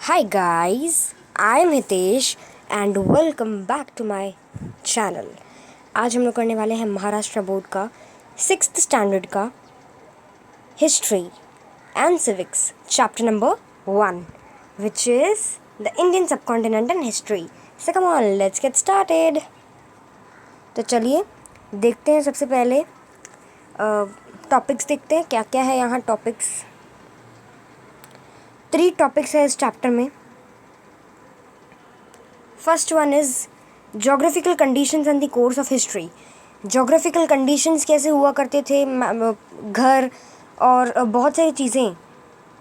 Hi guys, I am Hitesh and welcome back to my channel. आज हम लोग करने वाले हैं महाराष्ट्र बोर्ड का 6th स्टैंडर्ड का history and civics chapter number 1 which is the Indian subcontinent and history. So come on, let's get started. तो चलिए देखते हैं सबसे पहले टॉपिक्स देखते हैं क्या क्या है यहाँ टॉपिक्स. 3 टॉपिक्स है इस चैप्टर में. First one is geographical conditions and the course of history. Geographical conditions कैसे हुआ करते थे, घर और बहुत सारी चीज़ें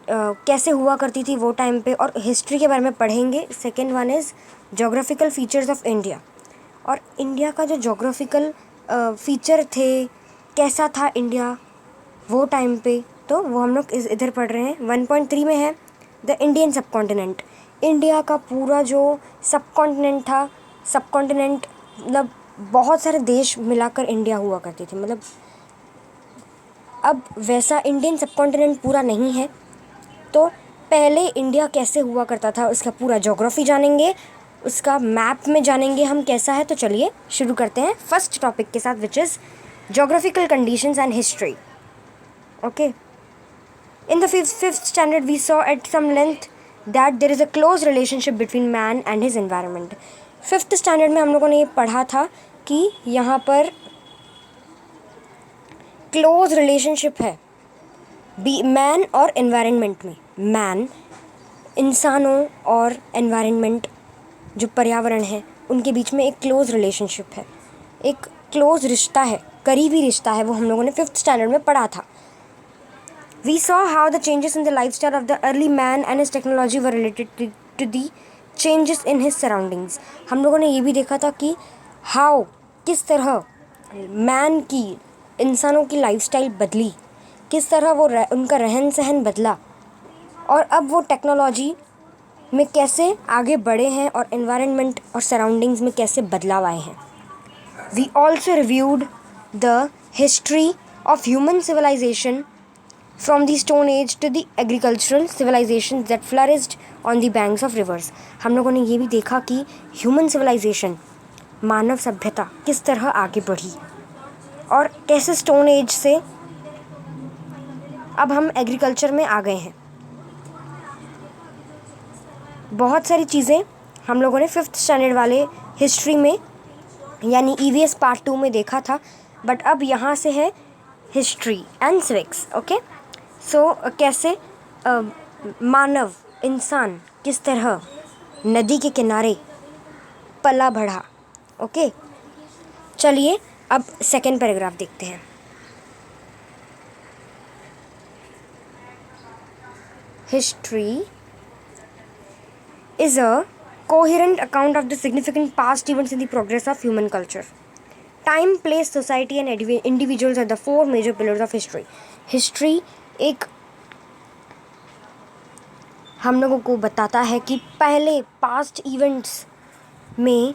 कैसे हुआ करती थी वो टाइम पे, और हिस्ट्री के बारे में पढ़ेंगे. Second one is geographical features of India, और इंडिया का जो जोग्राफिकल फीचर थे, कैसा था इंडिया वो टाइम पे, तो वो हम लोग इधर पढ़ रहे हैं. 1.3 में है द इंडियन सब कॉन्टिनेंट. इंडिया का पूरा जो सब कॉन्टिनेंट था, सब कॉन्टिनेंट मतलब बहुत सारे देश मिलाकर इंडिया हुआ करती थी. मतलब अब वैसा इंडियन सब कॉन्टिनेंट पूरा नहीं है, तो पहले इंडिया कैसे हुआ करता था उसका पूरा जोग्राफी जानेंगे, उसका मैप में जानेंगे हम कैसा है. तो चलिए शुरू करते हैं फर्स्ट टॉपिक के साथ, which is geographical conditions and history. Okay. In the fifth standard, we saw at some length that there is a close relationship between man and his environment. 5th standard में हम लोगों ने ये पढ़ा था कि यहाँ पर क्लोज रिलेशनशिप है मैन और एनवायरनमेंट में. मैन, इंसानों और एनवायरनमेंट जो पर्यावरण है उनके बीच में एक क्लोज रिलेशनशिप है, एक क्लोज रिश्ता है, करीबी रिश्ता है. वो हम लोगों ने 5th स्टैंडर्ड में पढ़ा था. We saw how the changes in the lifestyle of the early man and his technology were related to the changes in his surroundings. हम लोगों ने ये भी देखा था कि how, किस तरह मैन की, इंसानों की लाइफस्टाइल बदली, किस तरह वो उनका रहन सहन बदला, और अब वो टेक्नोलॉजी में कैसे आगे बढ़े हैं और एनवायरनमेंट और सराउंडिंग्स में कैसे बदलाव आए हैं. We also reviewed the history of human civilization from the stone age to the agricultural civilizations that flourished on the banks of rivers. हम लोगों ने ये भी देखा कि ह्यूमन सिविलाइजेशन, मानव सभ्यता किस तरह आगे बढ़ी और कैसे स्टोन एज से अब हम एग्रीकल्चर में आ गए हैं. बहुत सारी चीज़ें हम लोगों ने 5th स्टैंडर्ड वाले हिस्ट्री में यानी EVS पार्ट 2 में देखा था, बट अब यहाँ से है हिस्ट्री एंड सिविक्स. ओके. सो कैसे मानव, इंसान किस तरह नदी के किनारे पला बढ़ा. ओके. चलिए अब सेकेंड पैराग्राफ देखते हैं. History is a coherent account of the significant past events in the progress of human culture. Time, place, society and individuals are the 4 major pillars of history. History एक हम लोगों को बताता है कि पहले पास्ट इवेंट्स में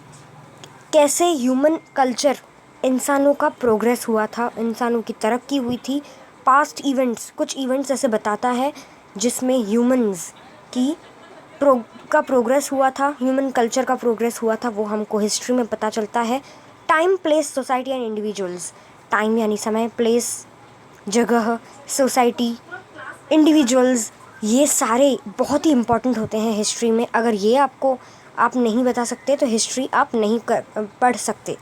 कैसे ह्यूमन कल्चर, इंसानों का प्रोग्रेस हुआ था, इंसानों की तरक्की हुई थी. पास्ट इवेंट्स, कुछ इवेंट्स ऐसे बताता है जिसमें ह्यूमंस की का प्रोग्रेस हुआ था, ह्यूमन कल्चर का प्रोग्रेस हुआ था, वो हमको हिस्ट्री में पता चलता है. Time, place, society and individuals. Time यानी समय, प्लेस जगह, सोसाइटी, इंडिविजुअल्स, ये सारे बहुत ही इम्पॉर्टेंट होते हैं हिस्ट्री में. अगर ये आप नहीं बता सकते तो हिस्ट्री आप नहीं पढ़ सकते.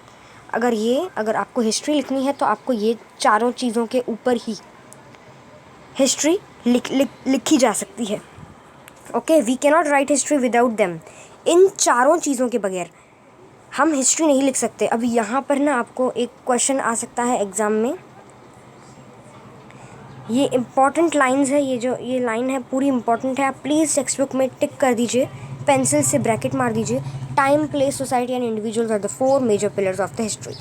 अगर आपको हिस्ट्री लिखनी है तो आपको ये चारों चीज़ों के ऊपर ही हिस्ट्री लिखी जा सकती है. Okay. We cannot write history without them. इन चारों चीज़ों के बगैर हम हिस्ट्री नहीं लिख सकते. अभी यहाँ पर ना आपको एक क्वेश्चन आ सकता है एग्ज़ाम में. ये इम्पॉर्टेंट लाइंस है, ये लाइन है पूरी इम्पॉर्टेंट है. आप प्लीज़ टेक्स्ट बुक में टिक कर दीजिए, पेंसिल से ब्रैकेट मार दीजिए. Time, place, society and individuals are the 4 major pillars of the history.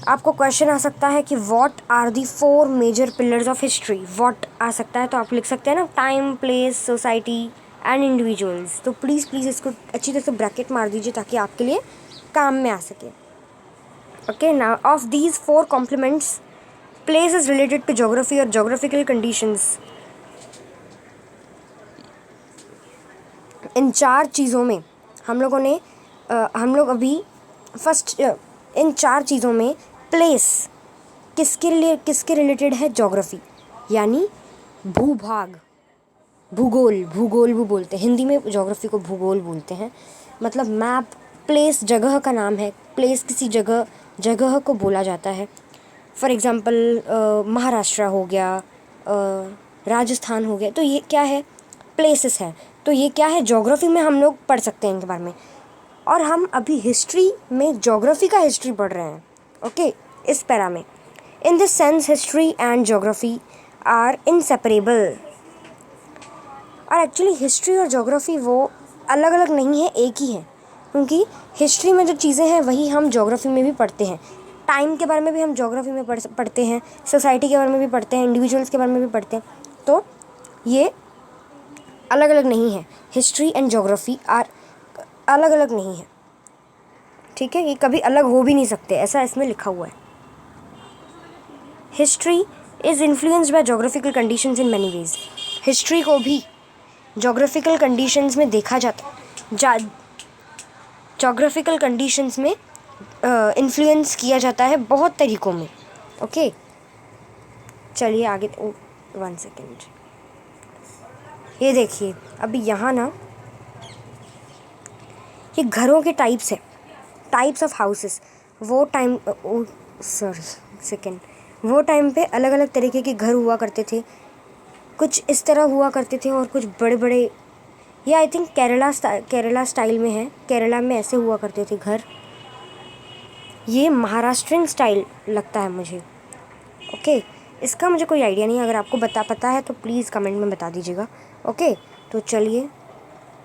आपको क्वेश्चन आ सकता है कि what are the 4 major pillars of history. What आ सकता है तो आप लिख सकते हैं ना, time, place, society and individuals. तो प्लीज़ इसको अच्छी तरह से ब्रैकेट मार दीजिए ताकि आपके लिए काम में आ सके. Okay. Now of these 4 compliments, place is related to geography or geographical conditions. इन 4 चीज़ों में हम लोग अभी फर्स्ट इन 4 चीज़ों में प्लेस किसके रिलेटेड है? ज्योग्राफी, यानी भूभाग, भूगोल भी बोलते हैं हिंदी में, ज्योग्राफी को भूगोल बोलते हैं। मतलब मैप, प्लेस जगह का नाम है, प्लेस किसी जगह को बोला जाता है। फॉर एग्ज़ाम्पल महाराष्ट्र हो गया, राजस्थान हो गया, तो ये क्या है? प्लेसेस है। तो ये क्या है? ज्योग्राफी में हम लोग पढ़ सकते हैं इनके बारे में। और हम अभी हिस्ट्री में ज्योग्राफी का हिस्ट्री पढ़ रहे हैं, ओके, इस पैरा में। In this sense history and geography are inseparable. और एक्चुअली हिस्ट्री और ज्योग्राफी वो अलग अलग नहीं है, एक ही है। क्योंकि हिस्ट्री में जो चीज़ें हैं वही हम ज्योग्राफी में भी पढ़ते हैं। टाइम के बारे में भी हम ज्योग्राफी में पढ़ते हैं, सोसाइटी के बारे में भी पढ़ते हैं, इंडिविजुअल्स के बारे में भी पढ़ते हैं। तो ये अलग अलग नहीं है, हिस्ट्री एंड ज्योग्राफी आर अलग अलग नहीं है, ठीक है। ये कभी अलग हो भी नहीं सकते, ऐसा इसमें लिखा हुआ है। History is influenced by geographical conditions in many ways. History को भी ज्योग्राफिकल कंडीशंस में देखा जाता, ज्योग्राफिकल कंडीशंस में इन्फ्लुएंस किया जाता है बहुत तरीक़ों में, ओके। चलिए आगे, 1 सेकेंड, ये देखिए अभी यहाँ ना, ये घरों के टाइप्स है, टाइप्स ऑफ हाउसेस। वो टाइम वो टाइम पे अलग अलग तरीके के घर हुआ करते थे। कुछ इस तरह हुआ करते थे और कुछ बड़े बड़े, ये आई थिंक केरला स्टाइल में है, केरला में ऐसे हुआ करते थे घर। ये महाराष्ट्रियन स्टाइल लगता है मुझे, ओके। इसका मुझे कोई आइडिया नहीं है, अगर आपको पता है तो प्लीज़ कमेंट में बता दीजिएगा, ओके। तो चलिए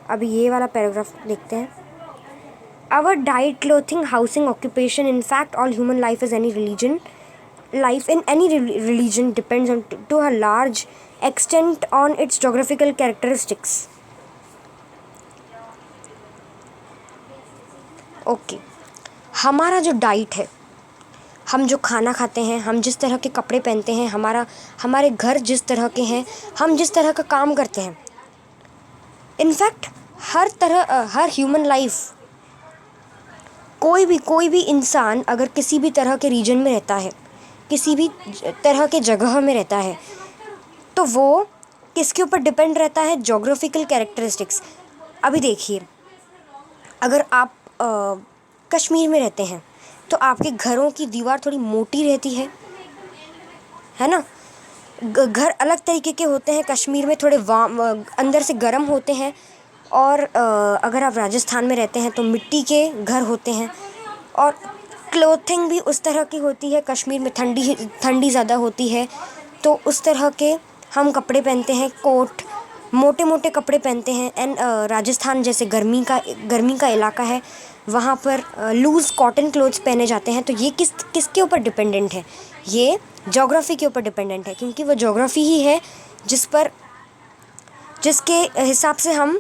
अभी ये वाला पैराग्राफ देखते हैं। Our diet, clothing, housing, occupation, in fact all human life in any religion depends on to a large extent on its geographical characteristics. Okay, हमारा जो डाइट है, हम जो खाना खाते हैं, हम जिस तरह के कपड़े पहनते हैं, हमारे घर जिस तरह के हैं, हम जिस तरह का काम करते हैं, इनफैक्ट हर ह्यूमन लाइफ, कोई भी इंसान अगर किसी भी तरह के रीजन में रहता है, किसी भी तरह के जगह में रहता है, तो वो किसके ऊपर डिपेंड रहता है? Geographical characteristics. अभी देखिए, अगर आप कश्मीर में रहते हैं तो आपके घरों की दीवार थोड़ी मोटी रहती है ना। घर अलग तरीके के होते हैं, कश्मीर में थोड़े अंदर से गर्म होते हैं। और अगर आप राजस्थान में रहते हैं तो मिट्टी के घर होते हैं। और क्लोथिंग भी उस तरह की होती है, कश्मीर में ठंडी ज़्यादा होती है तो उस तरह के हम कपड़े पहनते हैं, कोट, मोटे मोटे कपड़े पहनते हैं। एंड राजस्थान जैसे गर्मी का इलाका है, वहाँ पर लूज़ कॉटन क्लोथ्स पहने जाते हैं। तो ये किसके ऊपर डिपेंडेंट है? ये ज्योग्राफी के ऊपर डिपेंडेंट है, क्योंकि वो ज्योग्राफी ही है जिसके हिसाब से हम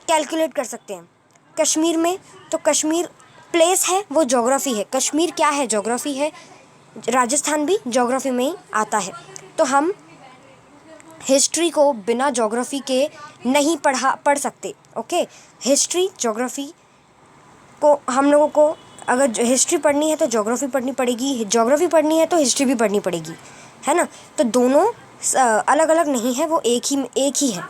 कैलकुलेट कर सकते हैं। कश्मीर में तो कश्मीर प्लेस है, वो ज्योग्राफी है। कश्मीर क्या है? ज्योग्राफी है। राजस्थान भी ज्योग्राफी में ही आता है। तो हम हिस्ट्री को बिना ज्योग्राफी के नहीं पढ़ सकते, ओके। हिस्ट्री ज्योग्राफी को हम लोगों को, अगर हिस्ट्री पढ़नी है तो ज्योग्राफी पढ़नी पड़ेगी, ज्योग्राफी पढ़नी है तो हिस्ट्री भी पढ़नी पड़ेगी, है ना। तो दोनों अलग अलग नहीं है, वो एक ही है।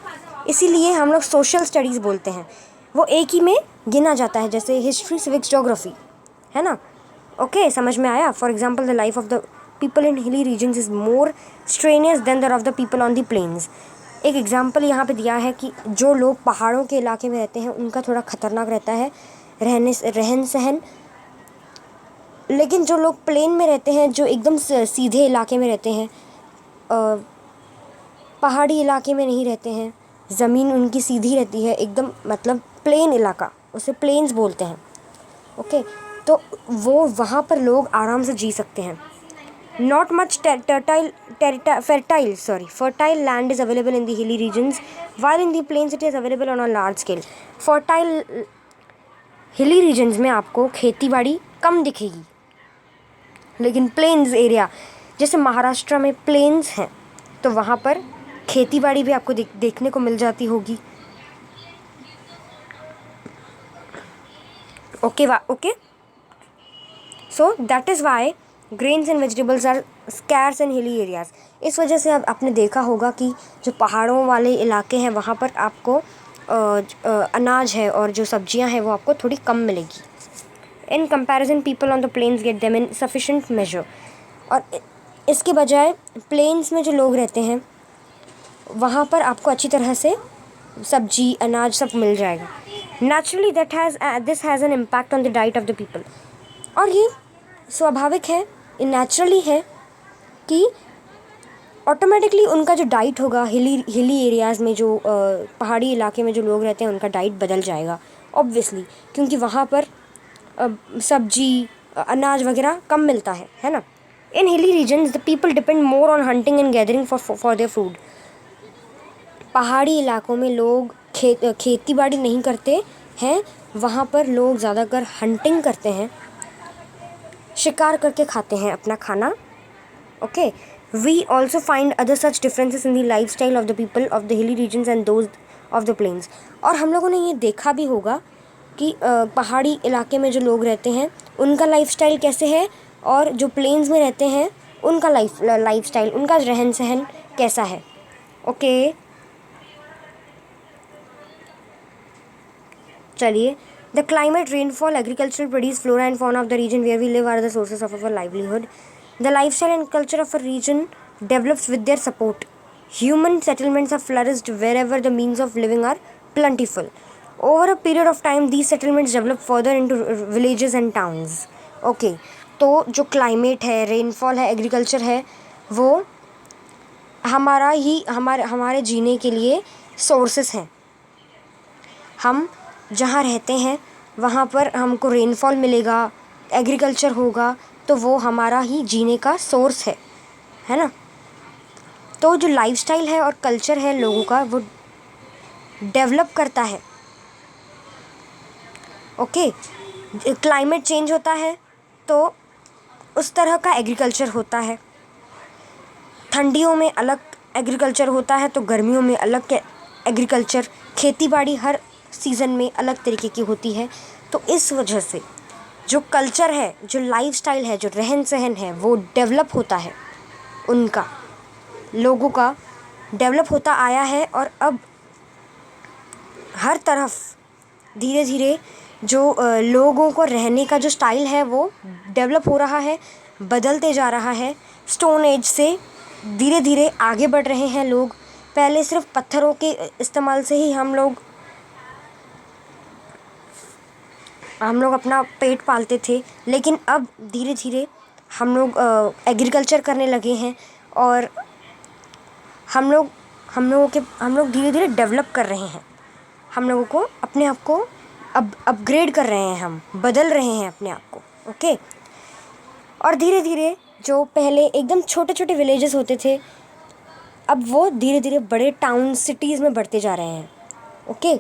इसीलिए हम लोग सोशल स्टडीज़ बोलते हैं, वो एक ही में गिना जाता है, जैसे हिस्ट्री, सिविक्स, ज्योग्राफी, है ना। ओके, समझ में आया। For example, the life of the people in hilly regions is more strenuous than that of the people on the plains. एक एग्जाम्पल यहाँ पे दिया है कि जो लोग पहाड़ों के इलाके में रहते हैं उनका थोड़ा ख़तरनाक रहता है रहन सहन, लेकिन जो लोग प्लेन में रहते हैं, जो एकदम सीधे इलाके में रहते हैं, पहाड़ी इलाके में नहीं रहते हैं, ज़मीन उनकी सीधी रहती है एकदम, मतलब प्लेन इलाका, उसे प्लेन्स बोलते हैं, ओके। तो वो वहाँ पर लोग आराम से जी सकते हैं। Not much fertile land is available in the hilly regions, while in the plains it is available on a large scale. Fertile hilly regions में आपको खेती बाड़ी कम दिखेगी, लेकिन प्लेन्स एरिया जैसे महाराष्ट्र में प्लेन्स हैं तो वहाँ पर खेती बाड़ी भी आपको देखने को मिल जाती होगी। Okay. So that is why grains and vegetables are scarce in hilly areas. इस वजह से अब आपने देखा होगा कि जो पहाड़ों वाले इलाके हैं वहाँ पर आपको अनाज है और जो सब्जियाँ हैं वो आपको थोड़ी कम मिलेगी। In comparison people on the plains get them in sufficient measure. और इसके बजाय प्लेन्स में जो लोग रहते हैं वहाँ पर आपको अच्छी तरह से सब्जी अनाज सब मिल जाएगा। Naturally this has an impact on the diet of the people. और ये स्वाभाविक है, नेचुरली है कि ऑटोमेटिकली उनका जो डाइट होगा हिली एरियाज़ में, जो पहाड़ी इलाके में जो लोग रहते हैं उनका डाइट बदल जाएगा ऑब्वियसली, क्योंकि वहाँ पर सब्जी अनाज वगैरह कम मिलता है ना। In hilly regions the people depend more on hunting and gathering for their food. पहाड़ी इलाकों में लोग खेती बाड़ी नहीं करते हैं, वहाँ पर लोग ज़्यादातर हंटिंग करते हैं, शिकार करके खाते हैं अपना खाना। Okay, we also find other such differences in the life style of the people of the hilly regions and those of the plains. और हम लोगों ने ये देखा भी होगा कि पहाड़ी इलाके में जो लोग रहते हैं उनका लाइफ स्टाइल कैसे है, और जो प्लेन्स में रहते हैं उनका लाइफ स्टाइल, उनका रहन सहन कैसा है। ओके, चलिए। The climate, rainfall, agricultural produce, flora and fauna of the region where we live are the sources of our livelihood. The lifestyle and culture of a region develops with their support. Human settlements have flourished wherever the means of living are plentiful. Over a period of time, these settlements develop further into villages and towns. Okay, तो जो climate है, rainfall है, agriculture है, वो हमारे जीने के लिए सोर्सेस हैं। हम जहाँ रहते हैं वहाँ पर हमको रेनफॉल मिलेगा, एग्रीकल्चर होगा, तो वो हमारा ही जीने का सोर्स है ना। तो जो लाइफस्टाइल है और कल्चर है लोगों का, वो डेवलप करता है। ओके, क्लाइमेट चेंज होता है तो उस तरह का एग्रीकल्चर होता है। ठंडियों में अलग एग्रीकल्चर होता है तो गर्मियों में अलग के एग्रीकल्चर, खेती बाड़ी हर सीज़न में अलग तरीके की होती है। तो इस वजह से जो कल्चर है, जो लाइफस्टाइल है, जो रहन सहन है, वो डेवलप होता है, उनका लोगों का डेवलप होता आया है। और अब हर तरफ धीरे धीरे जो लोगों को रहने का जो स्टाइल है वो डेवलप हो रहा है, बदलते जा रहा है। स्टोन एज से धीरे धीरे आगे बढ़ रहे हैं लोग। पहले सिर्फ पत्थरों के इस्तेमाल से ही हम लोग अपना पेट पालते थे, लेकिन अब धीरे धीरे हम लोग एग्रीकल्चर करने लगे हैं और हम लोग धीरे धीरे डेवलप कर रहे हैं। हम लोगों को अपने आप को अपग्रेड कर रहे हैं, हम बदल रहे हैं अपने आप को। ओके, और धीरे धीरे जो पहले एकदम छोटे छोटे विलेजेस होते थे, अब वो धीरे धीरे बड़े टाउन सिटीज़ में बढ़ते जा रहे हैं। Okay,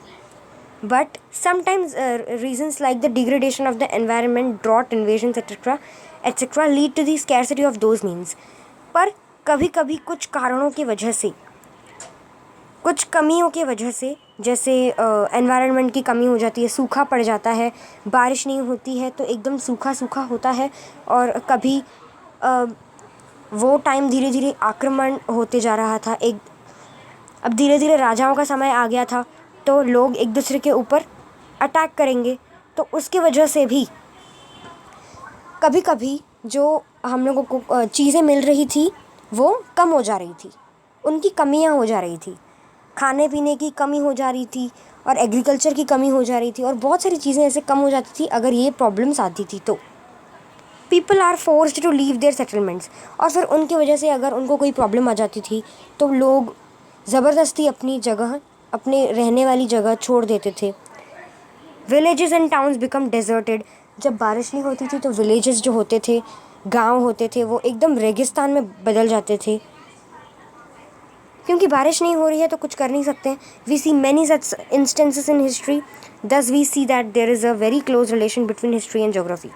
but sometimes reasons like the degradation of the environment, drought, invasions, etc. lead to the scarcity of those means. पर कभी कभी कुछ कारणों की वजह से, कुछ कमियों की वजह से, जैसे एनवायरनमेंट की कमी हो जाती है, सूखा पड़ जाता है, बारिश नहीं होती है तो एकदम सूखा सूखा होता है। और कभी वो टाइम धीरे धीरे आक्रमण होते जा रहा था। अब धीरे धीरे राजाओं का समय आ गया था, तो लोग एक दूसरे के ऊपर अटैक करेंगे, तो उसकी वजह से भी कभी कभी जो हम लोगों को चीज़ें मिल रही थी वो कम हो जा रही थी, उनकी कमियां हो जा रही थी। खाने पीने की कमी हो जा रही थी और एग्रीकल्चर की कमी हो जा रही थी और बहुत सारी चीज़ें ऐसे कम हो जाती थी अगर ये प्रॉब्लम्स आती थी। तो people are forced to leave their settlements, और फिर उनकी वजह से अगर उनको कोई प्रॉब्लम आ जाती थी तो लोग ज़बरदस्ती अपनी जगह, अपने रहने वाली जगह छोड़ देते थे। Villages and towns become deserted. जब बारिश नहीं होती थी तो विलेजेस जो होते थे, गांव होते थे, वो एकदम रेगिस्तान में बदल जाते थे, क्योंकि बारिश नहीं हो रही है तो कुछ कर नहीं सकते। We see many such instances in history, thus we see that there is a very close relation between history and geography.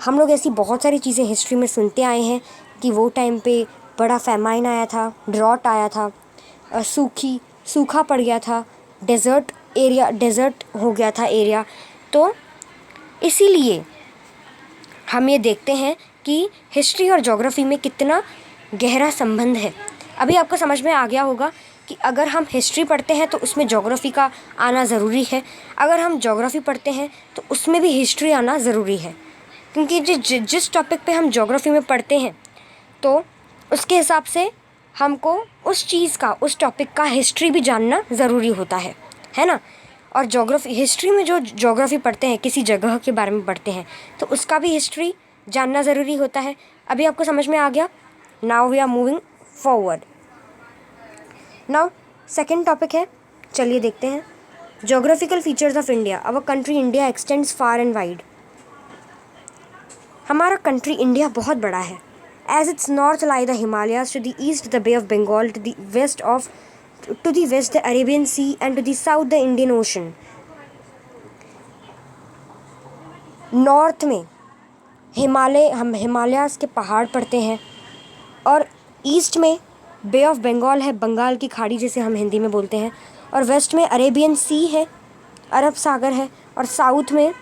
हम लोग ऐसी बहुत सारी चीज़ें हिस्ट्री में सुनते आए हैं कि वो टाइम पे बड़ा फैमाइन आया था, ड्रॉट आया था, सूखा पड़ गया था, डेजर्ट हो गया था एरिया। तो इसीलिए हम ये देखते हैं कि हिस्ट्री और ज्योग्राफी में कितना गहरा संबंध है। अभी आपको समझ में आ गया होगा कि अगर हम हिस्ट्री पढ़ते हैं तो उसमें ज्योग्राफी का आना ज़रूरी है, अगर हम ज्योग्राफी पढ़ते हैं तो उसमें भी हिस्ट्री आना ज़रूरी है, क्योंकि जिस टॉपिक पे हम ज्योग्राफी में पढ़ते हैं तो उसके हिसाब से हमको उस चीज़ का, उस टॉपिक का हिस्ट्री भी जानना ज़रूरी होता है ना। और ज्योग्राफी, हिस्ट्री में जो ज्योग्राफी पढ़ते हैं, किसी जगह के बारे में पढ़ते हैं तो उसका भी हिस्ट्री जानना ज़रूरी होता है। अभी आपको समझ में आ गया। Now we are moving forward. Now second topic है, चलिए देखते हैं। Geographical features of India. Our country India extends far and wide. हमारा कंट्री इंडिया बहुत बड़ा है। As its north lie the Himalayas, to the east the bay of Bengal, to the west the Arabian Sea and to the south the Indian Ocean. North में हम हिमालयाज के पहाड़ पड़ते हैं, और ईस्ट में बे ऑफ बंगाल है, बंगाल की खाड़ी जिसे हम हिंदी में बोलते हैं, और वेस्ट में अरेबियन सी है, अरब सागर है, और साउथ में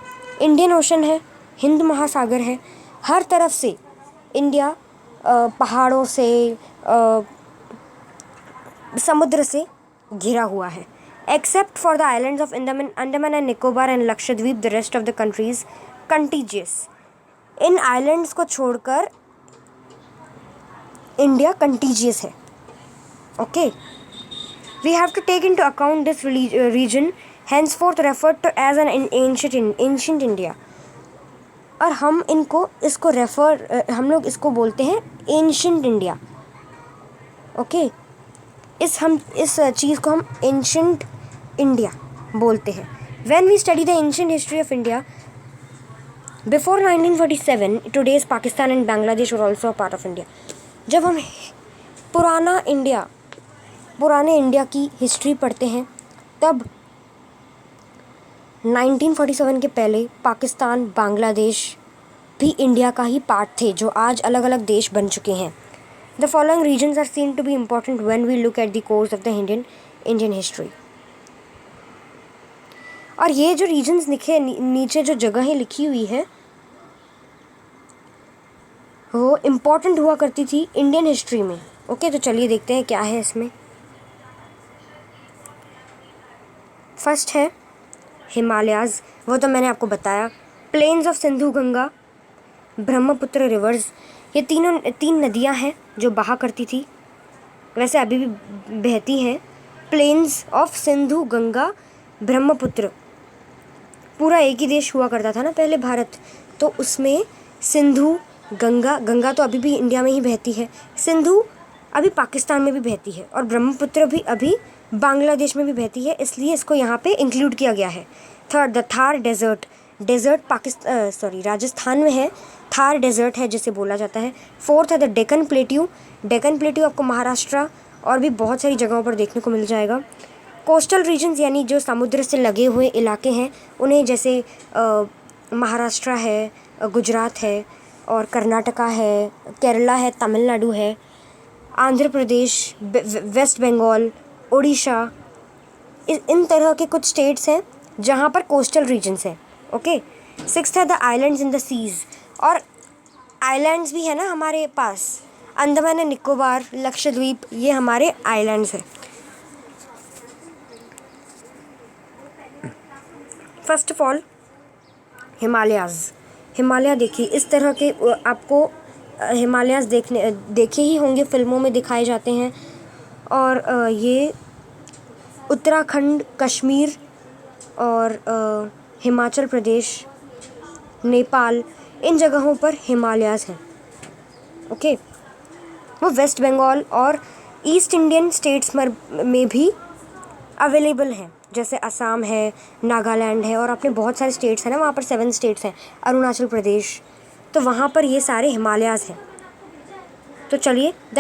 इंडियन ओशन है, हिंद महासागर है। हर तरफ से इंडिया पहाड़ों से, समुद्र से घिरा हुआ है। Except for the islands of Andaman and Nicobar and Lakshadweep, the rest of the country's contiguous. इन आइलैंड्स को छोड़कर इंडिया कंटीजियस है। Okay, we have to take into account this region henceforth referred to as an ancient India। और हम लोग इसको बोलते हैं एंशियंट इंडिया। ओके, इस चीज़ को हम एंशियंट इंडिया बोलते हैं। When we study the ancient history of India before 1947, today's Pakistan and Bangladesh were also part of India. जब हम पुराने इंडिया की हिस्ट्री पढ़ते हैं तब 1947 के पहले पाकिस्तान, बांग्लादेश भी इंडिया का ही पार्ट थे, जो आज अलग अलग देश बन चुके हैं। The following regions are seen to be important when we look at the course of the Indian history. और ये जो रीजन्स लिखे नीचे जो जगहें लिखी हुई है वो इम्पॉर्टेंट हुआ करती थी इंडियन हिस्ट्री में। ओके, तो चलिए देखते हैं क्या है इसमें। फर्स्ट है हिमालयाज़, वो तो मैंने आपको बताया। Plains of Sindhu Ganga, Brahmaputra rivers, ये तीन नदियां हैं जो बहा करती थी, वैसे अभी भी बहती हैं। प्लेन्स ऑफ सिंधु गंगा ब्रह्मपुत्र, पूरा एक ही देश हुआ करता था ना पहले, भारत, तो उसमें सिंधु गंगा तो अभी भी इंडिया में ही बहती है, सिंधु अभी पाकिस्तान में भी बहती है, और ब्रह्मपुत्र भी अभी बांग्लादेश में भी बहती है, इसलिए इसको यहाँ पे इंक्लूड किया गया है। Third, the Thar desert Rajasthan में है, थार डेजर्ट है जिसे बोला जाता है। फोर्थ है द डेक्कन प्लेट्यू आपको महाराष्ट्र और भी बहुत सारी जगहों पर देखने को मिल जाएगा। कोस्टल रीजन्स यानी जो समुद्र से लगे हुए इलाके हैं उन्हें, जैसे महाराष्ट्र है, गुजरात है, और कर्नाटका है, केरला है, तमिलनाडु है, आंध्र प्रदेश, वेस्ट बंगाल, उड़ीसा, इन तरह के कुछ स्टेट्स हैं जहाँ पर कोस्टल रीजन्स हैं। ओके, सिक्स्थ है the islands in the seas, और आइलैंड्स भी है ना हमारे पास, अंडमान एंड निकोबार, लक्षद्वीप, ये हमारे आइलैंड्स हैं। फर्स्ट ऑफ ऑल हिमालय देखिए, इस तरह के आपको हिमालयाज़ देखे ही होंगे, फिल्मों में दिखाए जाते हैं, और ये उत्तराखंड, कश्मीर और हिमाचल प्रदेश, नेपाल, इन जगहों पर हिमालयाज़ हैं। ओके, वो वेस्ट बंगाल और ईस्ट इंडियन स्टेट्स में भी अवेलेबल हैं, जैसे असम है, नागालैंड है, और अपने बहुत सारे स्टेट्स हैं ना, वहाँ पर 7 स्टेट्स हैं, अरुणाचल प्रदेश, तो वहाँ पर ये सारे हिमालयाज़ हैं। तो चलिए, the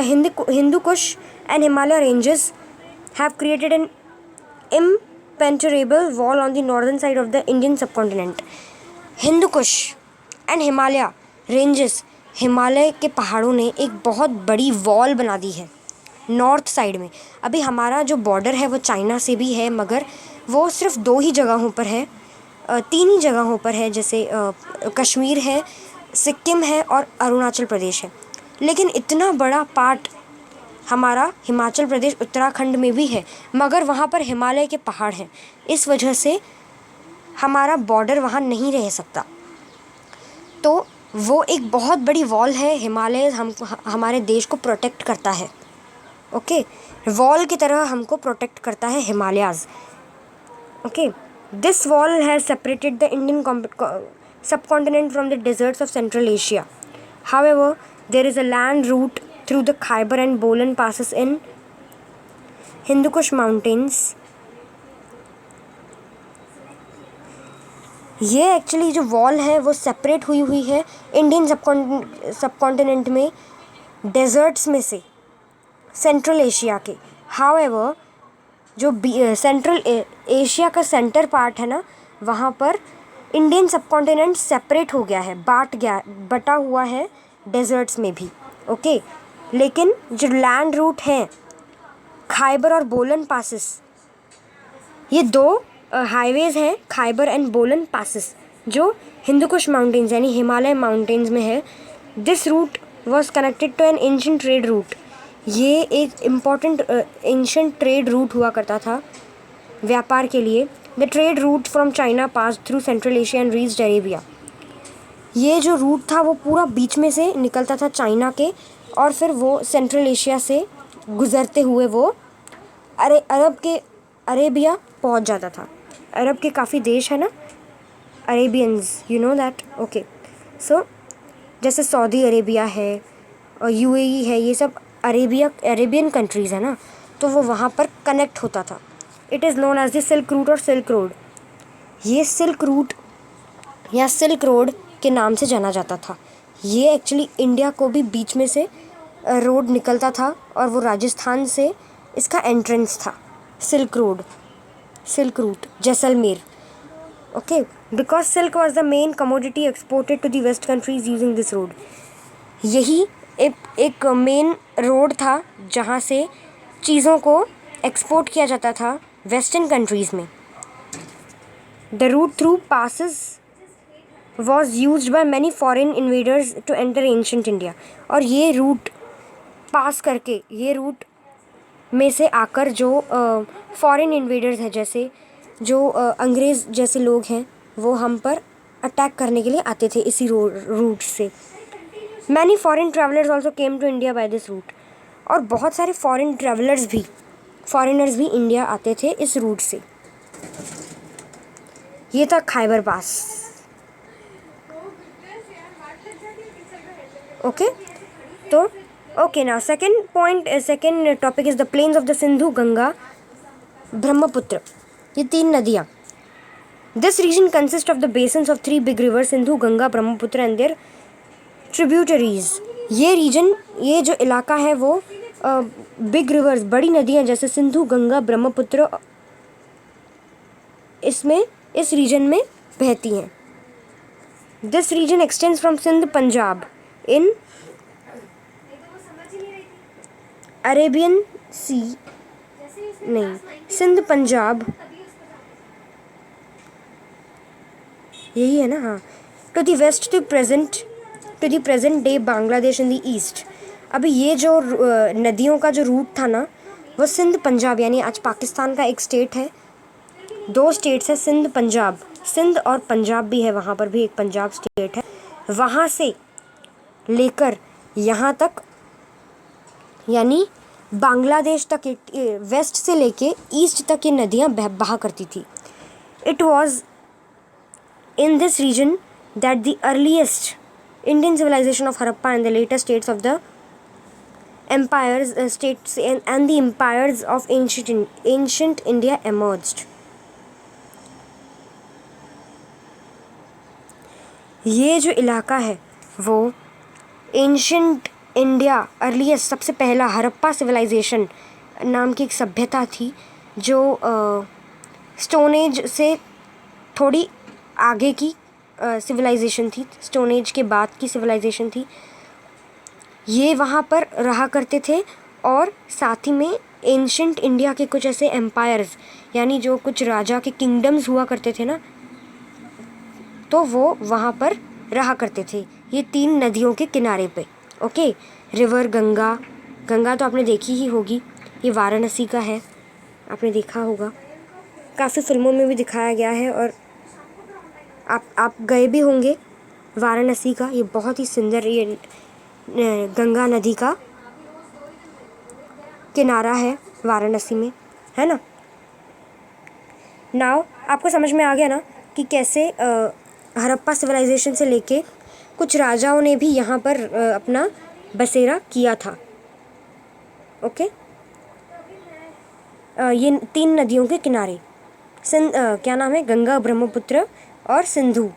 Hindu Kush and Himalaya ranges have created an impenetrable wall on the northern side of the Indian subcontinent। Hindu Kush and Himalaya ranges, Himalaya के पहाड़ों ने एक बहुत बड़ी वॉल बना दी है नॉर्थ साइड में। अभी हमारा जो बॉर्डर है वो चाइना से भी है, मगर वो सिर्फ 2 ही जगहों पर है, तीन ही जगहों पर है, जैसे कश्मीर है, सिक्किम है और अरुणाचल प्रदेश है। लेकिन इतना बड़ा पार्ट हमारा हिमाचल प्रदेश उत्तराखंड में भी है, मगर वहाँ पर हिमालय के पहाड़ हैं। इस वजह से हमारा बॉर्डर वहाँ नहीं रह सकता। तो वो एक बहुत बड़ी वॉल है। हिमालय हमारे देश को प्रोटेक्ट करता है। ओके, वॉल की तरह हमको प्रोटेक्ट करता है Himalayas. Okay, this wall has separated the Indian subcontinent from the deserts of Central Asia. However, there is a land route through the Khyber and Bolan passes in Hindu Kush Mountains. ये actually जो wall है वो separate हुई है Indian subcontinent में desserts में से, central Asia के। हाउएवर जो सेंट्रल एशिया का सेंटर पार्ट है ना, वहाँ पर इंडियन सबकॉन्टिनेंट सेपरेट हो गया है, बटा हुआ है डेजर्ट्स में भी। ओके, लेकिन जो लैंड रूट है खाइबर और बोलन पासिस, ये दो हाईवेज हैं, खाइबर एंड बोलन पासिस, जो हिंदू कुश माउंटेन्स यानी हिमालय माउंटेन्स में है। This route was connected to an ancient trade route. ये एक इम्पॉर्टेंट एंशिएंट ट्रेड रूट हुआ करता था व्यापार के लिए। The trade route from China pass through central Asia and reached Arabia. ये जो रूट था वो पूरा बीच में से निकलता था चाइना के, और फिर वो सेंट्रल एशिया से गुज़रते हुए वो अरेबिया पहुंच जाता था। अरब के काफ़ी देश है ना, Arabians, you know that. Okay, so जैसे सऊदी अरेबिया है और यूएई है, ये सब अरेबियन कंट्रीज़ है ना, तो वो वहाँ पर कनेक्ट होता था। It is known as the silk route और सिल्क रोड। ये सिल्क रूट या सिल्क रोड के नाम से जाना जाता था। ये एक्चुअली इंडिया को भी बीच में से रोड निकलता था, और वो राजस्थान से इसका एंट्रेंस था। Silk road, silk route, Jaisalmer. Okay, because silk was the main commodity exported to the west countries using this road. यही एक मेन रोड था जहाँ से चीज़ों को एक्सपोर्ट किया जाता था वेस्टर्न कंट्रीज़ में। The route through passes was used by many foreign invaders to enter ancient India. और ये रूट पास करके, ये रूट में से आकर जो फॉरेन इन्वेडर्स हैं, जैसे जो अंग्रेज़ जैसे लोग हैं, वो हम पर अटैक करने के लिए आते थे इसी रूट से। Many foreign travellers also came to India by this route. और बहुत सारे फॉरेनर्स भी इंडिया आते थे इस रूट से। ये था खाइबर पास। ओके, तो okay, now second topic is the plains of the Sindhu, Ganga, Brahmaputra. ये तीन नदियाँ। This region consist of the basins of 3 big river, Sindhu, Ganga, Brahmaputra and their tributaries. ये रीजन, ये जो इलाका है वो बिग रिवर्स, बड़ी नदियाँ जैसे सिंधु, गंगा, ब्रह्मपुत्र, इस रीजन में बहती हैं। This region extends from Sindh Punjab in Arabian sea, नहीं, सिंध पंजाब यही है ना, हाँ, to the west to the present day Bangladesh in the east. अभी ये जो नदियों का जो रूट था ना, वो सिंध पंजाब, यानी आज पाकिस्तान का एक स्टेट है, 2 स्टेट्स है, सिंध और पंजाब भी है, वहाँ पर भी एक पंजाब स्टेट है। वहाँ से लेकर यहाँ तक, यानी बांग्लादेश तक, वेस्ट से लेके ईस्ट तक ये नदियाँ बहा करती थी। It was in this region that the earliest Indian civilization of Harappa and the later states of the empires states and the empires of ancient India emerged. ये जो इलाका है वो एंशियंट इंडिया, अर्लीस्ट, सबसे पहला हड़प्पा सिविलाइजेशन नाम की एक सभ्यता थी, जो स्टोन एज से थोड़ी आगे की सिविलाइजेशन थी, स्टोन एज के बाद की सिविलाइजेशन थी। ये वहाँ पर रहा करते थे, और साथ ही में एंशिएंट इंडिया के कुछ ऐसे एम्पायर्स, यानी जो कुछ राजा के किंगडम्स हुआ करते थे ना, तो वो वहाँ पर रहा करते थे, ये 3 नदियों के किनारे पे। ओके, रिवर गंगा, गंगा तो आपने देखी ही होगी, ये वाराणसी का है, आपने देखा होगा, काफ़ी फिल्मों में भी दिखाया गया है और आप गए भी होंगे वाराणसी का। ये बहुत ही सुंदर ये गंगा नदी का किनारा है वाराणसी में, है ना। नाउ आपको समझ में आ गया ना कि कैसे हड़प्पा सिविलाइजेशन से लेके कुछ राजाओं ने भी यहाँ पर अपना बसेरा किया था। ओके, ये 3 नदियों के किनारे क्या नाम है, गंगा, ब्रह्मपुत्र और सिंधु।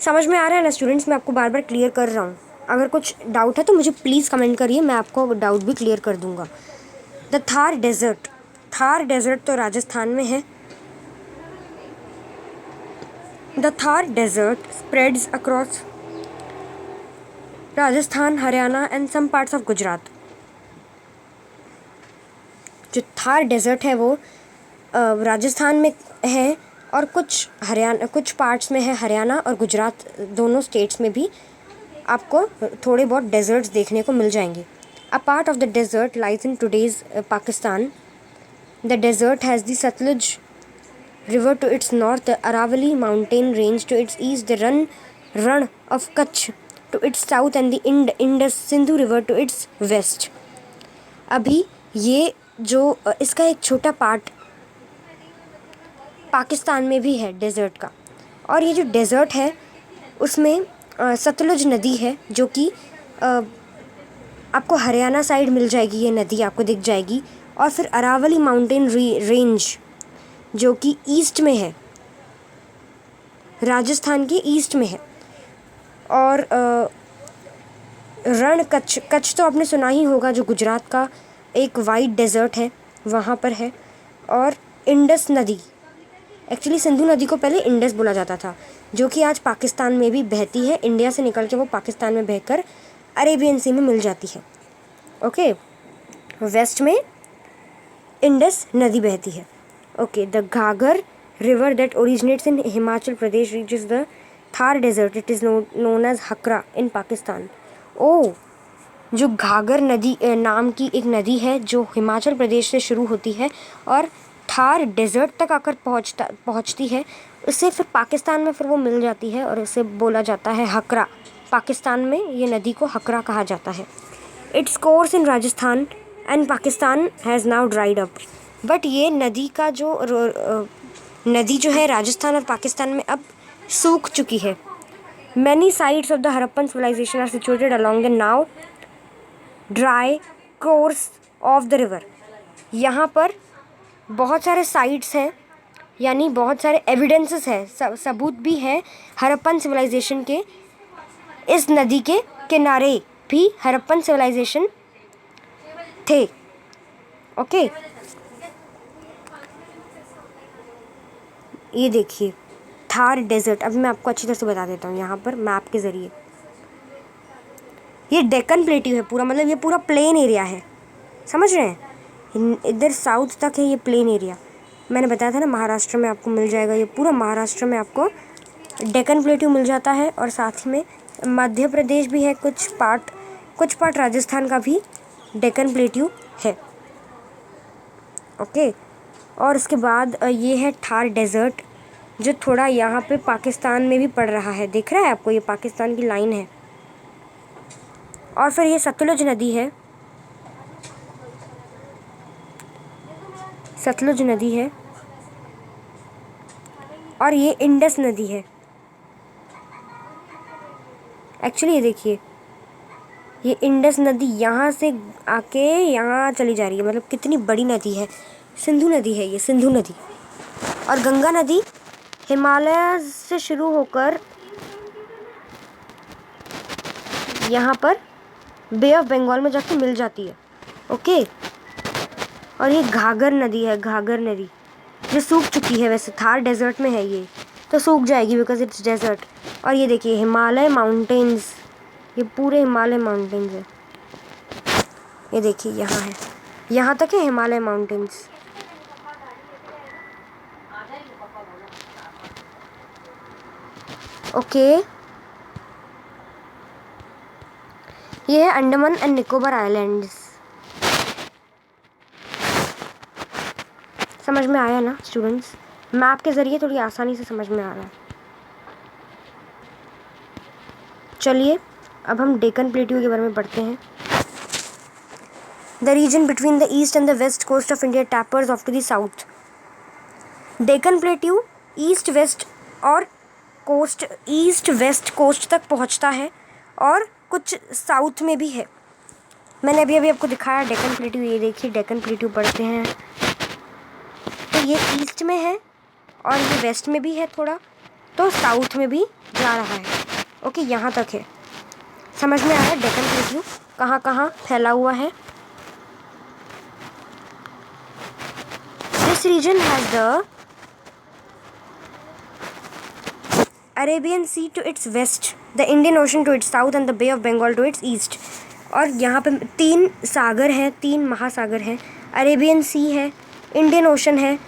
समझ में आ रहा है ना स्टूडेंट्स, मैं आपको बार बार क्लियर कर रहा हूँ। अगर कुछ डाउट है तो मुझे प्लीज़ कमेंट करिए, मैं आपको डाउट भी क्लियर कर दूँगा। The Thar desert, Thar desert तो राजस्थान में है। The Thar desert spreads across Rajasthan, Haryana and some parts of Gujarat. जो थार डेजर्ट है वो राजस्थान में है और कुछ हरियाणा, कुछ पार्ट्स में है हरियाणा और गुजरात, दोनों स्टेट्स में भी आपको थोड़े बहुत डेजर्ट्स देखने को मिल जाएंगे। A part of the desert lies in today's Pakistan. The desert has the Sutlej river to its north, the Aravalli mountain range to its east, the run of Kutch to its south and the Indus Sindhu river to its west। अभी ये जो इसका एक छोटा part Pakistan में भी है dessert का, और ये जो डेज़र्ट है उसमें सतलुज नदी है जो कि आपको हरियाणा साइड मिल जाएगी, ये नदी आपको दिख जाएगी, और फिर अरावली माउंटेन रेंज जो कि ईस्ट में है, राजस्थान के ईस्ट में है। और रण कच्छ, कच्छ तो आपने सुना ही होगा, जो गुजरात का एक वाइट डेजर्ट है वहाँ पर है। और इंडस नदी, एक्चुअली सिंधु नदी को पहले इंडस बोला जाता था, जो कि आज पाकिस्तान में भी बहती है, इंडिया से निकल के वो पाकिस्तान में बहकर अरेबियन सी में मिल जाती है। ओके, वेस्ट में इंडस नदी बहती है। Okay, the Ghaggar river that originates in Himachal Pradesh reaches the Thar desert, it is known as Hakra in Pakistan. ओ, जो घाघर नदी नाम की एक नदी है जो हिमाचल प्रदेश से शुरू होती है और थार डेजर्ट तक आकर पहुंचती है, उससे फिर पाकिस्तान में फिर वो मिल जाती है और इसे बोला जाता है हकरा। पाकिस्तान में ये नदी को हकरा कहा जाता है। Its course in Rajasthan and Pakistan has now dried up. But ये नदी का नदी जो है राजस्थान और पाकिस्तान में अब सूख चुकी है। Many sites of the Harappan civilization are situated along the now dry course of the river. यहाँ पर बहुत सारे साइट्स हैं, यानी बहुत सारे एविडेंसेस हैं, सबूत भी हैं हड़प्पन सिविलाइजेशन के। इस नदी के किनारे भी हड़प्पन सिविलाइजेशन थे। ओके, ये देखिए थार डेजर्ट। अब मैं आपको अच्छी तरह से बता देता हूँ यहाँ पर मैप के ज़रिए। ये डेक्कन प्लेट्यू है पूरा, मतलब ये पूरा प्लेन एरिया है, समझ रहे हैं, इधर साउथ तक है ये प्लेन एरिया। मैंने बताया था ना महाराष्ट्र में आपको मिल जाएगा, ये पूरा महाराष्ट्र में आपको डेक्कन प्लेट्यू मिल जाता है। और साथ में मध्य प्रदेश भी है, कुछ पार्ट राजस्थान का भी डेक्कन प्लेट्यू है। ओके, और उसके बाद ये है थार डेजर्ट, जो थोड़ा यहाँ पे पाकिस्तान में भी पड़ रहा है, दिख रहा है आपको, ये पाकिस्तान की लाइन है। और फिर ये सतलुज नदी है, सतलुज नदी है, और ये इंडस नदी है। एक्चुअली ये देखिए, ये इंडस नदी यहाँ से आके यहाँ चली जा रही है, मतलब कितनी बड़ी नदी है। सिंधु नदी है ये, सिंधु नदी। और गंगा नदी हिमालय से शुरू होकर यहाँ पर बे ऑफ बंगाल में जाके मिल जाती है। ओके, और ये घाघर नदी है, घाघर नदी जो सूख चुकी है, वैसे थार डेजर्ट में है, ये तो सूख जाएगी बिकॉज इट्स डेजर्ट। और ये देखिए हिमालय माउंटेन्स, ये पूरे हिमालय माउंटेन्स है, ये देखिए यहाँ है, यहाँ तक है हिमालय माउंटेन्स। ओके, ये है अंडमान एंड निकोबार आइलैंड्स। समझ में आया ना स्टूडेंट्स? मैप के ज़रिए थोड़ी आसानी से समझ में आ रहा है। चलिए अब हम डेक्कन प्लेट्यू के बारे में पढ़ते हैं। The region between the east and the west coast of India tapers off to the south. Deccan plateau east west और ईस्ट वेस्ट कोस्ट तक पहुंचता है और कुछ साउथ में भी है। मैंने अभी आपको दिखाया डेक्कन प्लेट्यू। ये देखिए डेक्कन प्लेट्यू पढ़ते हैं तो ये ईस्ट में है और ये वेस्ट में भी है थोड़ा, तो साउथ में भी जा रहा है। ओके, यहाँ तक है। समझ में आया डेक्कन प्लेट्यू कहाँ कहाँ फैला हुआ है। This region has the Arabian Sea to its west, the Indian Ocean to its south and the bay of Bengal to its east. और यहाँ पे 3 सागर हैं, 3 महासागर हैं। अरेबियन सी है, इंडियन ओशन है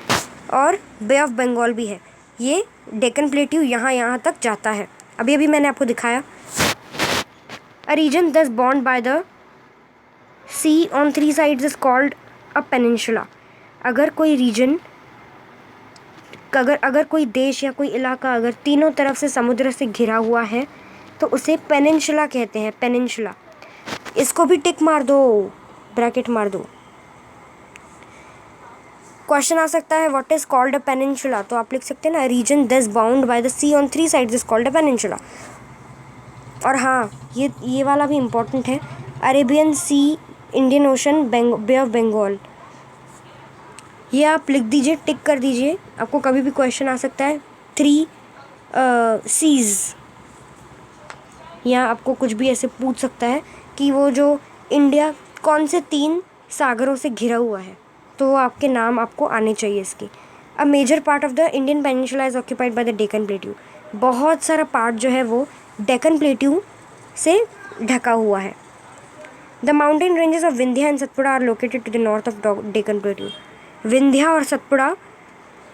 और बे ऑफ बंगाल भी है। ये डेक्कन प्लेट्यू यहाँ तक जाता है। अभी मैंने आपको दिखाया। A region thus bound by the sea on 3 sides is called a peninsula. अगर कोई रीजन, अगर कोई देश या कोई इलाका अगर तीनों तरफ से समुद्र से घिरा हुआ है तो उसे पेनिनसुला कहते हैं। पेनिनसुला, इसको भी टिक मार दो, ब्रैकेट मार दो। क्वेश्चन आ सकता है what is called a peninsula, तो आप लिख सकते हैं ना region thus bound by the sea on 3 sides is called a peninsula. और हाँ, ये वाला भी इम्पोर्टेंट है, Arabian Sea, Indian Ocean, Bay of Bengal. ये आप लिख दीजिए, टिक कर दीजिए। आपको कभी भी क्वेश्चन आ सकता है 3 सीज, या आपको कुछ भी ऐसे पूछ सकता है कि वो जो इंडिया कौन से 3 सागरों से घिरा हुआ है, तो वो आपके नाम आपको आने चाहिए इसके। A major part of the Indian peninsula is occupied by the Deccan plateau. बहुत सारा पार्ट जो है वो डेक्कन प्लेट्यू से ढका हुआ है। The mountain ranges of Vindhya and Satpura are located to the north of Deccan plateau. Vindhya और सतपुड़ा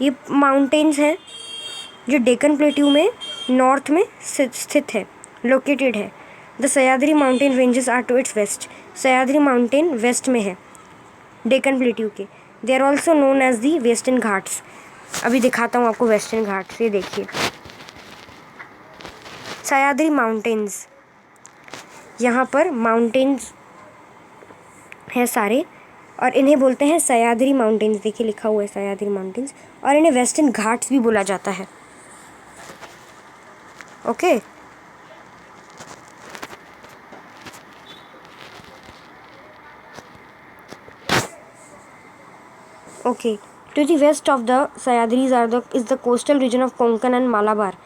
ये माउंटेन्स हैं जो डेक्कन प्लेट्यू में नॉर्थ में स्थित है, लोकेटेड है। The Sahyadri mountain ranges are to its west. Sahyadri mountain west में है डेक्कन प्लेट्यू के। They are also known as the Western Ghats. अभी दिखाता हूँ आपको वेस्टर्न घाट्स। ये देखिए सह्याद्री माउंटेन्स, यहाँ पर माउंटेन्स हैं सारे और इन्हें बोलते हैं सह्याद्री माउंटेन्स। देखिए लिखा हुआ है सह्याद्री माउंटेन्स, और इन्हें वेस्टर्न घाट्स भी बोला जाता है। Okay, okay, to the west of the Sahyadris is the coastal region of Konkan and Malabar.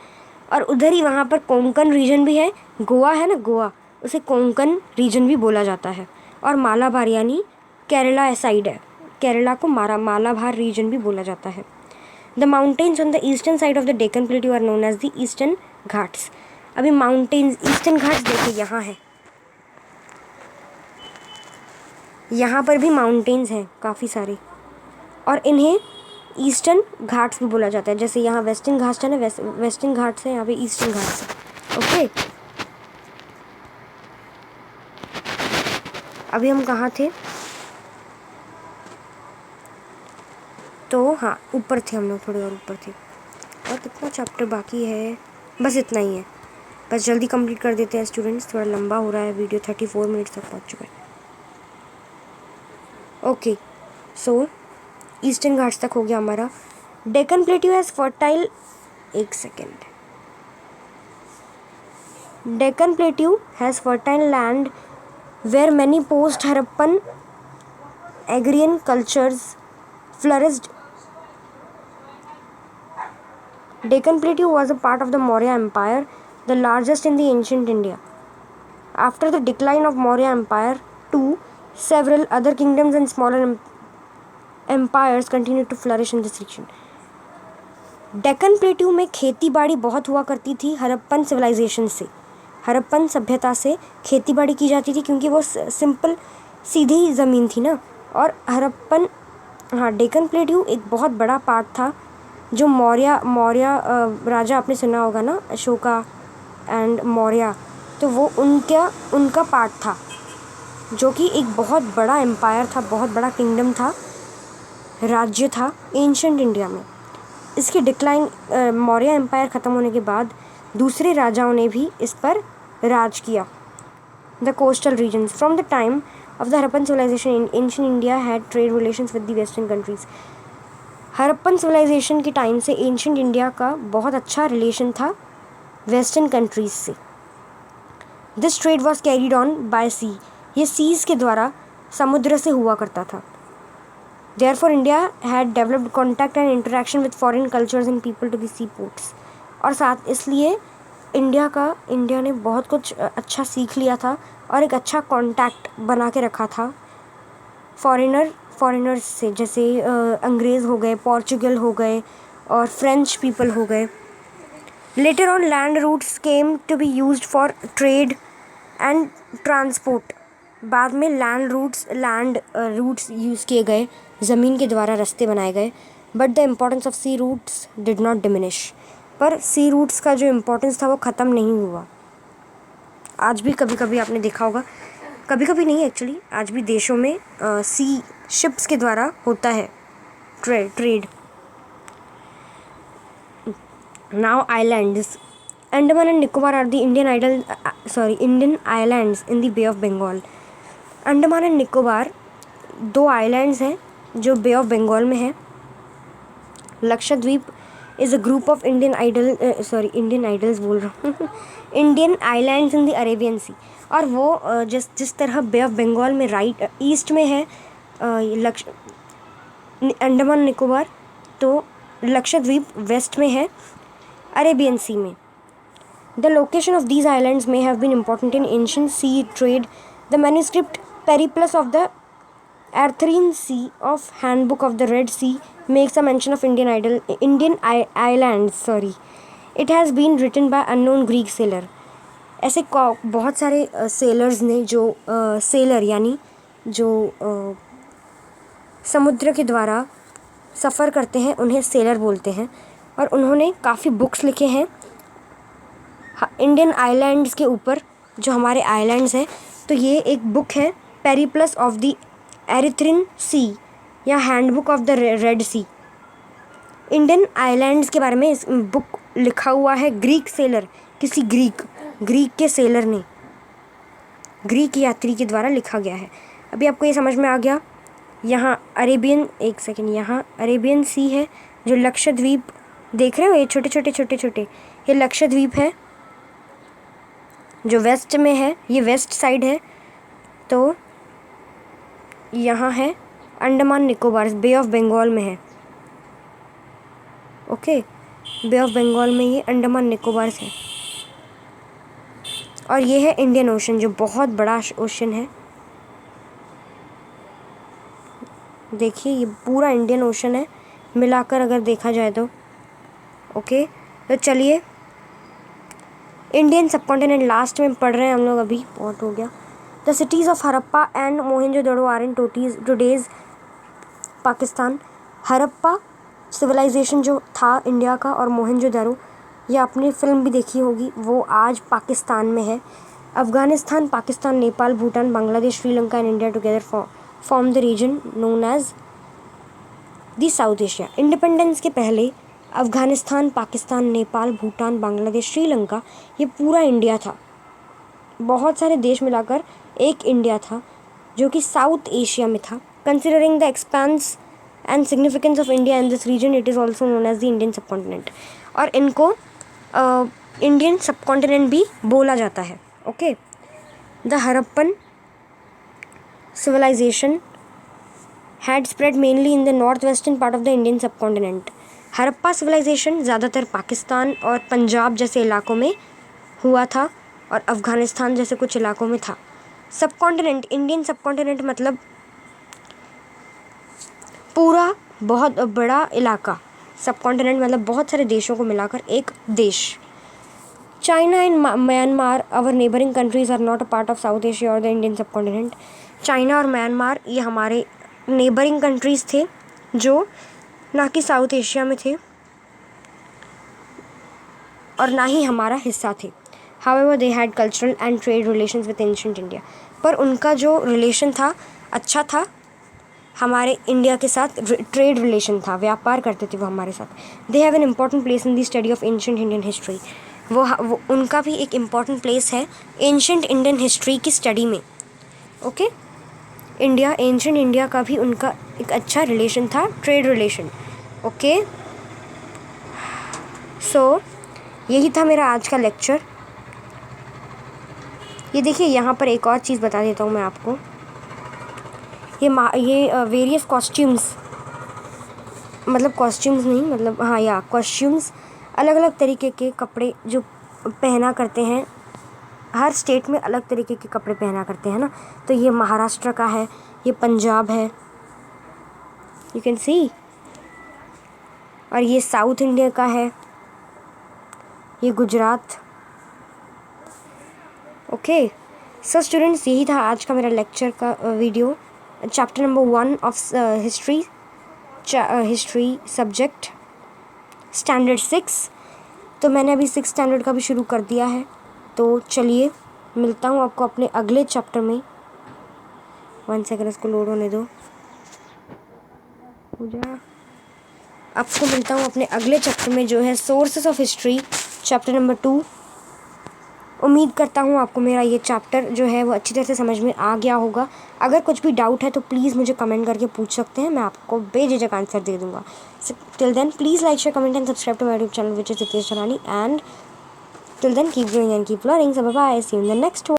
और उधर ही वहाँ पर कोंकण रीजन भी है। गोवा है ना, गोवा, उसे कोंकण रीजन भी बोला जाता है। और मालाबार यानी केरला साइड है, केरला को मालाबार रीजन भी बोला जाता है। The mountains on the eastern side of the Deccan plateau are known as the Eastern Ghats. अभी माउंटेन्स, ईस्टर्न घाट्स देखिए यहाँ है, यहाँ पर भी माउंटेन्स हैं काफ़ी सारे और इन्हें ईस्टर्न घाट्स भी बोला जाता है। जैसे यहाँ वेस्टर्न घाट्स है ना, वेस्टर्न घाट्स है, यहाँ पे ईस्टर्न घाट्स है। ओके, अभी हम कहाँ थे? तो हाँ, ऊपर थे हम लोग, थोड़ी और ऊपर थे। और कितना चैप्टर बाकी है? बस इतना ही है, बस जल्दी कंप्लीट कर देते हैं स्टूडेंट्स, थोड़ा लंबा हो रहा है वीडियो, 34 मिनट्स तक पहुँच चुका है। ओके, सो ईस्टर्न घाट्स तक हो गया हमारा। डेक्कन प्लेट्यू हैज़ फर्टाइल, एक second, Deccan plateau has fertile land where many post Harappan agrarian cultures flourished. Deccan Plateau was a part of the Maurya Empire, the largest in the ancient India. After the decline of Maurya Empire, too, several other kingdoms and smaller empires continued to flourish in this region. Deccan plateau में खेती बाड़ी बहुत हुआ करती थी Harappan civilisation से। हरप्पन सभ्यता से खेती बाड़ी की जाती थी क्योंकि वो सिंपल सीधी ज़मीन थी ना। और हरप्पन, हाँ, डेक्कन प्लेट्यू एक बहुत बड़ा पार्ट था जो मौर्य राजा आपने सुना होगा ना, अशोका एंड मौर्य, तो वो उनका पार्ट था, जो कि एक बहुत बड़ा एम्पायर था, बहुत बड़ा किंगडम था, राज्य था एंशंट इंडिया में। इसकी डिक्लाइन, मौर्य एम्पायर ख़त्म होने के बाद दूसरे राजाओं ने भी इस पर राज किया। The coastal regions from the time of the Harappan civilization ancient India had trade relations with the western countries. Harappan civilization के टाइम से एंशिएंट इंडिया का बहुत अच्छा रिलेशन था वेस्टर्न कंट्रीज से। This trade was carried on by sea, ये seas के द्वारा समुद्र से हुआ करता था। Therefore, India had developed contact and interaction with foreign cultures and people to the seaports. और साथ इसलिए इंडिया ने बहुत कुछ अच्छा सीख लिया था और एक अच्छा कांटेक्ट बना के रखा था फॉरेनर्स से, जैसे अंग्रेज़ हो गए, पोर्चुगल हो गए और फ्रेंच पीपल हो गए। Later on land routes came to be used for trade and transport. बाद में लैंड रूट्स यूज़ किए गए, ज़मीन के द्वारा रास्ते बनाए गए। But the importance of sea routes did not diminish, पर सी रूट्स का जो इम्पोर्टेंस था वो ख़त्म नहीं हुआ। आज भी कभी कभी आपने देखा होगा, कभी कभी नहीं एक्चुअली, आज भी देशों में सी शिप्स के द्वारा होता है trade. Now islands, Andaman and Nicobar are the Indian islands in the bay of Bengal. Andaman and Nicobar 2 islands हैं जो बे ऑफ बंगाल में है। Lakshadweep is a group of Indian islands in the Arabian sea. और वो जिस तरह बे ऑफ बंगाल में राइट ईस्ट में है अंडमान निकोबार, तो लक्षद्वीप वेस्ट में है अरेबियन सी में। The location of these islands may have been important in ancient sea trade. The manuscript Periplus of the Arthurian Sea of Handbook of the Red Sea makes a mention of Indian islands. It has been written by unknown Greek sailor. ऐसे बहुत सारे sellers ने जो seller यानी जो समुद्र के द्वारा सफ़र करते हैं उन्हें सेलर बोलते हैं, और उन्होंने काफ़ी बुक्स लिखे हैं इंडियन आइलैंड्स के ऊपर, जो हमारे आइलैंड्स हैं। तो ये एक बुक है Periplus of the Erythraean sea या handbook of the red sea. Indian islands के बारे में इस बुक लिखा हुआ है ग्रीक सेलर, किसी ग्रीक के सेलर ने, ग्रीक यात्री के द्वारा लिखा गया है। अभी आपको ये समझ में आ गया। यहाँ अरेबियन सी है, जो लक्षद्वीप देख रहे हो, ये छोटे, ये लक्षद्वीप है जो वेस्ट में है, ये वेस्ट साइड है। तो यहाँ है अंडमान निकोबार, बे ऑफ बंगाल में है। ओके, बे ऑफ बंगाल में ये अंडमान निकोबार है। और ये है इंडियन ओशन, जो बहुत बड़ा ओशन है। देखिए ये पूरा इंडियन ओशन है मिलाकर अगर देखा जाए तो। ओके, तो चलिए इंडियन सबकॉन्टिनेंट लास्ट में पढ़ रहे हैं हम लोग, अभी बहुत हो गया। The cities of Harappa and Mohenjo-daro are in today's Pakistan. Harappa civilization जो था इंडिया का और मोहनजोदड़ो, ये आपने फिल्म भी देखी होगी, वो आज पाकिस्तान में है। Afghanistan, Pakistan, Nepal, Bhutan, Bangladesh, Sri Lanka and India together form the region known as the South Asia. Independence के पहले अफ़गानिस्तान, पाकिस्तान, नेपाल, भूटान, बांग्लादेश, श्रीलंका, ये पूरा इंडिया था। बहुत सारे देश मिलाकर एक इंडिया था जो कि साउथ एशिया में था। Considering the expanse and significance of India in this region, it is also known as the Indian subcontinent. और इनको इंडियन सबकॉन्टिनेंट भी बोला जाता है। Okay, the Harappan civilization had spread mainly in the northwestern part of the Indian subcontinent. Harappa civilization ज़्यादातर पाकिस्तान और पंजाब जैसे इलाकों में हुआ था और अफ़गानिस्तान जैसे कुछ इलाकों में था। सबकॉन्टिनेंट, इंडियन सबकॉन्टिनेंट मतलब पूरा बहुत बड़ा इलाका। सबकॉन्टिनेंट मतलब बहुत सारे देशों को मिलाकर एक देश। China and Myanmar, our neighbouring countries, are not a part of South Asia और द इंडियन सबकॉन्टिनेंट। चाइना और म्यांमार ये हमारे नेबरिंग कंट्रीज़ थे, जो ना कि साउथ एशिया में थे। और ना ही हमारा हिस्सा थे। However they had cultural and trade relations with ancient India, पर उनका जो रिलेशन था अच्छा था हमारे इंडिया के साथ, ट्रेड रिलेशन था, व्यापार करते थे वो हमारे साथ। They have an important place in the study of ancient Indian history, वो उनका भी एक इम्पॉर्टेंट प्लेस है एंशिएंट इंडियन हिस्ट्री की स्टडी में। ओके, एंशिएंट इंडिया का भी उनका एक अच्छा रिलेशन था, ट्रेड रिलेशन। ओके, सो यही था मेरा आज का लेक्चर। ये देखिए यहाँ पर एक और चीज़ बता देता हूँ मैं आपको। ये वेरियस कॉस्ट्यूम्स, मतलब कॉस्ट्यूम्स नहीं, मतलब हाँ या कॉस्ट्यूम्स, अलग अलग तरीके के कपड़े जो पहना करते हैं, हर स्टेट में अलग तरीके के कपड़े पहना करते हैं ना। तो ये महाराष्ट्र का है, ये पंजाब है, यू कैन सी, और ये साउथ इंडिया का है, ये गुजरात। ओके, सो स्टूडेंट्स, यही था आज का मेरा लेक्चर का video, chapter number 1 of history subject standard 6। तो मैंने अभी 6 स्टैंडर्ड का भी शुरू कर दिया है। तो चलिए मिलता हूँ आपको अपने अगले चैप्टर में। 1 सेकंड, इसको लोड होने दो, हो जाए। आपको मिलता हूँ अपने अगले चैप्टर में जो है sources of history, chapter number 2। उम्मीद करता हूँ आपको मेरा ये चैप्टर जो है वो अच्छी तरह से समझ में आ गया होगा। अगर कुछ भी डाउट है तो प्लीज़ मुझे कमेंट करके पूछ सकते हैं, मैं आपको बेझिझक आंसर दे दूँगा। Till then please like, share, comment and subscribe to my YouTube channel which is Hitesh Chalani, and till then keep growing and keep learning. So bye bye, see you in the next one.